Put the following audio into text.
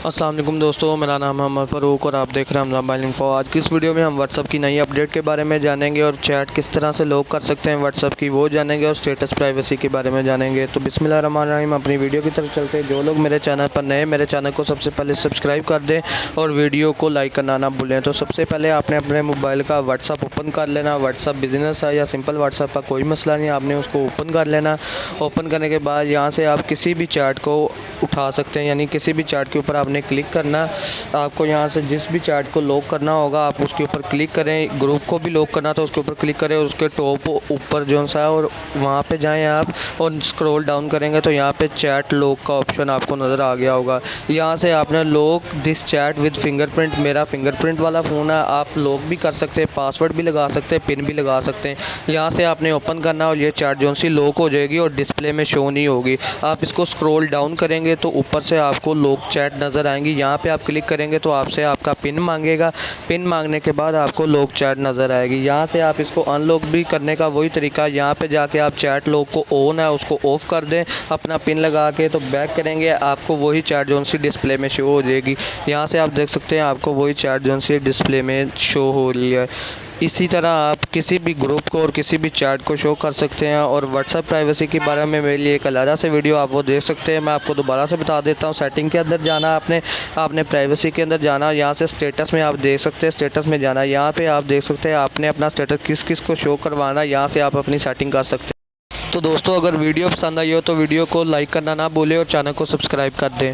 अस्सलाम वालेकुम दोस्तों, मेरा नाम है मोहम्मद फ़ारूक और आप देख रहे हैं मोबाइल इन्फो। आज की इस वीडियो में हम व्हाट्सअप की नई अपडेट के बारे में जानेंगे और चैट किस तरह से लॉक कर सकते हैं व्हाट्सअप की वो जानेंगे और स्टेटस प्राइवेसी के बारे में जानेंगे। तो बिस्मिल्लाहिर्रहमानिर्रहीम, अपनी वीडियो की तरफ चलते हैं। जो लोग मेरे चैनल पर नए, मेरे चैनल को सबसे पहले सब्सक्राइब कर दें और वीडियो को लाइक करना ना भूलें। तो सबसे पहले आपने अपने मोबाइल का व्हाट्सअप ओपन कर लेना। व्हाट्सअप बिज़नेस है या सिंपल व्हाट्सअप का कोई मसला नहीं, आपने उसको ओपन कर लेना। ओपन करने के बाद यहाँ से आप किसी भी चैट को उठा सकते हैं, यानी किसी भी चैट के ऊपर आपने क्लिक करना। आपको यहाँ से जिस भी चैट को लॉक करना होगा आप उसके ऊपर क्लिक करें। ग्रुप को भी लॉक करना तो उसके ऊपर क्लिक करें और उसके टॉप ऊपर जो सा है और वहाँ पे जाएं आप और स्क्रॉल डाउन करेंगे तो यहाँ पे चैट लॉक का ऑप्शन आपको नज़र आ गया होगा। यहाँ से आपने lock this chat with fingerprint, मेरा फिंगरप्रिंट वाला फ़ोन है, आप लॉक भी कर सकते हैं, पासवर्ड भी लगा सकते हैं, पिन भी लगा सकते हैं। यहाँ से आपने ओपन करना और ये चैट जो सी लॉक हो जाएगी और डिस्प्ले में शो नहीं होगी। आप इसको स्क्रॉल डाउन करेंगे तो ऊपर से आपको लॉक चैट नज़र आएंगी। यहाँ पे आप क्लिक करेंगे तो आपसे आपका पिन मांगेगा। पिन मांगने के बाद आपको लॉक चैट नज़र आएगी। यहाँ से आप इसको अनलॉक भी करने का वही तरीका, यहाँ पे जाके आप चैट लॉक को ऑन है उसको ऑफ़ कर दें अपना पिन लगा के, तो बैक करेंगे आपको वही चैट जो सी डिस्प्ले में शो हो जाएगी। यहाँ से आप देख सकते हैं आपको वही चैट जो सी डिस्प्ले में शो हो रही है। इसी तरह आप किसी भी ग्रुप को और किसी भी चैट को शो कर सकते हैं। और व्हाट्सएप प्राइवेसी के बारे में मेरे लिए एक अलग से वीडियो आप वो देख सकते हैं। मैं आपको दोबारा से बता देता हूँ। सेटिंग के अंदर जाना आपने प्राइवेसी के अंदर जाना। यहाँ से स्टेटस में आप देख सकते हैं, स्टेटस में जाना। यहाँ पे आप देख सकते हैं आपने अपना स्टेटस किस किस को शो करवाना, यहाँ से आप अपनी सेटिंग कर सकते हैं। तो दोस्तों, अगर वीडियो पसंद आई हो तो वीडियो को लाइक करना ना भूलें और चैनल को सब्सक्राइब कर दें।